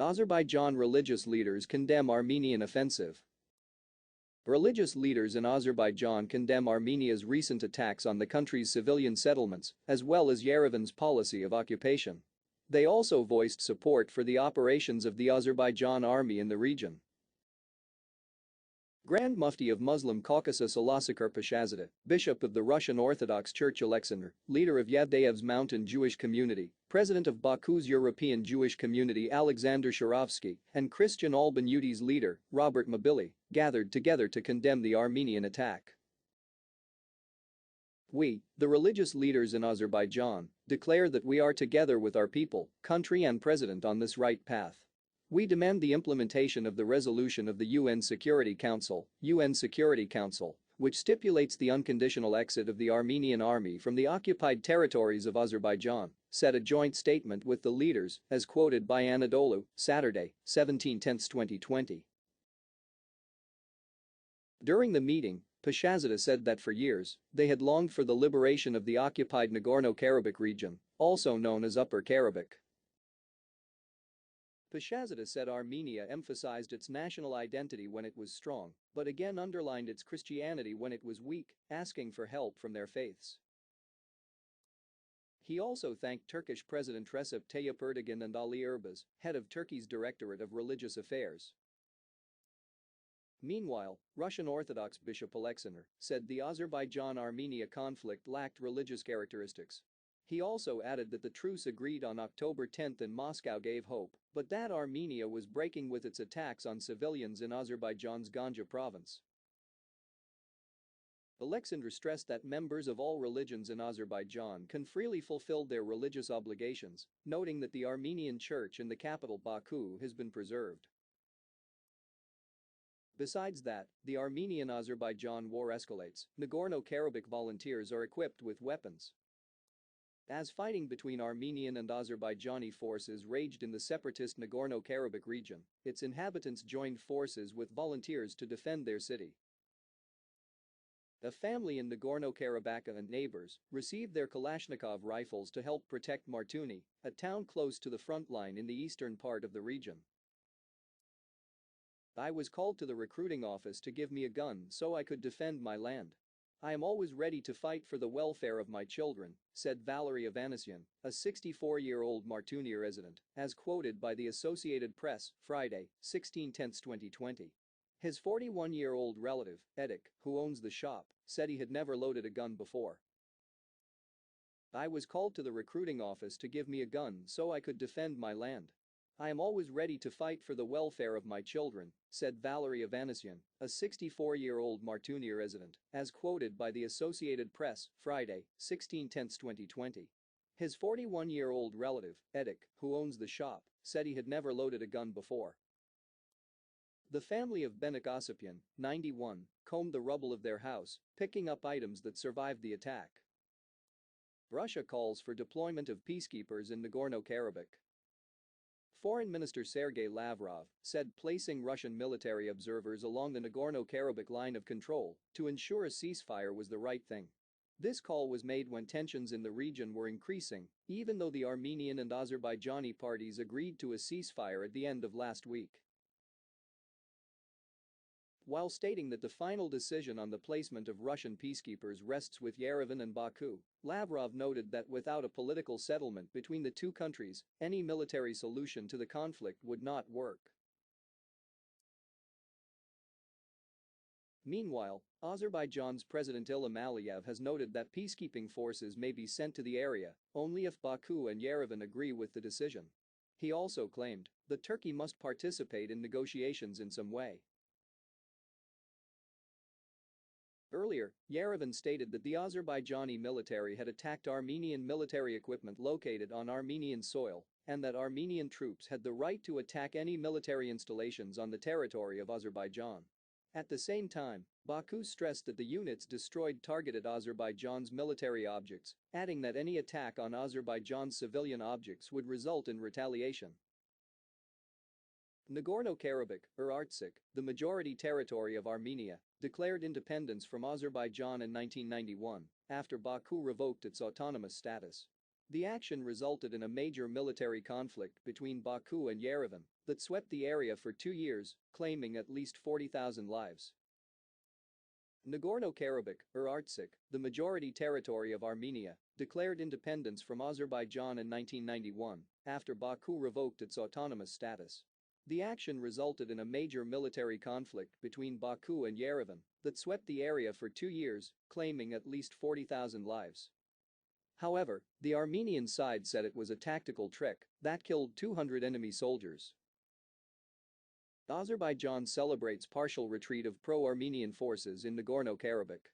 Azerbaijan religious leaders condemn Armenian offensive. Religious leaders in Azerbaijan condemn Armenia's recent attacks on the country's civilian settlements, as well as Yerevan's policy of occupation. They also voiced support for the operations of the Azerbaijan army in the region. Grand Mufti of Muslim Caucasus Alasakar Pashazadeh, Bishop of the Russian Orthodox Church Alexander, leader of Yevdayev's Mountain Jewish Community, President of Baku's European Jewish Community Alexander Sharovsky, and Christian Alban-Uti's leader, Robert Mabili, gathered together to condemn the Armenian attack. We, the religious leaders in Azerbaijan, declare that we are together with our people, country and president on this right path. We demand the implementation of the resolution of the UN Security Council, which stipulates the unconditional exit of the Armenian army from the occupied territories of Azerbaijan, said a joint statement with the leaders, as quoted by Anadolu, Saturday, 17/10/2020. During the meeting, Pashazadeh said that for years, they had longed for the liberation of the occupied Nagorno-Karabakh region, also known as Upper Karabakh. Pashazadeh said Armenia emphasized its national identity when it was strong, but again underlined its Christianity when it was weak, asking for help from their faiths. He also thanked Turkish President Recep Tayyip Erdogan and Ali Erbaz, head of Turkey's Directorate of Religious Affairs. Meanwhile, Russian Orthodox Bishop Alexander said the Azerbaijan-Armenia conflict lacked religious characteristics. He also added that the truce agreed on October 10 in Moscow gave hope, but that Armenia was breaking with its attacks on civilians in Azerbaijan's Ganja province. Alexander stressed that members of all religions in Azerbaijan can freely fulfill their religious obligations, noting that the Armenian church in the capital Baku has been preserved. Besides that, the Armenian-Azerbaijan war escalates. Nagorno-Karabakh volunteers are equipped with weapons. As fighting between Armenian and Azerbaijani forces raged in the separatist Nagorno-Karabakh region, its inhabitants joined forces with volunteers to defend their city. A family in Nagorno-Karabakh and neighbors received their Kalashnikov rifles to help protect Martuni, a town close to the front line in the eastern part of the region. I was called to the recruiting office to give me a gun so I could defend my land. I am always ready to fight for the welfare of my children, said Valery Avanasyan, a 64-year-old Martuni resident, as quoted by the Associated Press, Friday, 16/10/2020. His 41-year-old relative, Edek, who owns the shop, said he had never loaded a gun before. I was called to the recruiting office to give me a gun so I could defend my land. I am always ready to fight for the welfare of my children, said Valery Avanasyan, a 64-year-old Martuni resident, as quoted by the Associated Press, Friday, 16/10/2020. His 41-year-old relative, Edek, who owns the shop, said he had never loaded a gun before. The family of Benik Osipyan, 91, combed the rubble of their house, picking up items that survived the attack. Russia calls for deployment of peacekeepers in Nagorno-Karabakh. Foreign Minister Sergei Lavrov said placing Russian military observers along the Nagorno-Karabakh line of control to ensure a ceasefire was the right thing. This call was made when tensions in the region were increasing, even though the Armenian and Azerbaijani parties agreed to a ceasefire at the end of last week. While stating that the final decision on the placement of Russian peacekeepers rests with Yerevan and Baku, Lavrov noted that without a political settlement between the two countries, any military solution to the conflict would not work. Meanwhile, Azerbaijan's President Ilham Aliyev has noted that peacekeeping forces may be sent to the area only if Baku and Yerevan agree with the decision. He also claimed that Turkey must participate in negotiations in some way. Earlier, Yerevan stated that the Azerbaijani military had attacked Armenian military equipment located on Armenian soil and that Armenian troops had the right to attack any military installations on the territory of Azerbaijan. At the same time, Baku stressed that the units destroyed targeted Azerbaijan's military objects, adding that any attack on Azerbaijan's civilian objects would result in retaliation. Nagorno-Karabakh, or Artsakh, the majority territory of Armenia, declared independence from Azerbaijan in 1991 after Baku revoked its autonomous status. The action resulted in a major military conflict between Baku and Yerevan that swept the area for 2 years, claiming at least 40,000 lives. Nagorno-Karabakh, or Artsakh, the majority territory of Armenia, declared independence from Azerbaijan in 1991 after Baku revoked its autonomous status. The action resulted in a major military conflict between Baku and Yerevan that swept the area for 2 years, claiming at least 40,000 lives. However, the Armenian side said it was a tactical trick that killed 200 enemy soldiers. Azerbaijan celebrates partial retreat of pro-Armenian forces in Nagorno-Karabakh.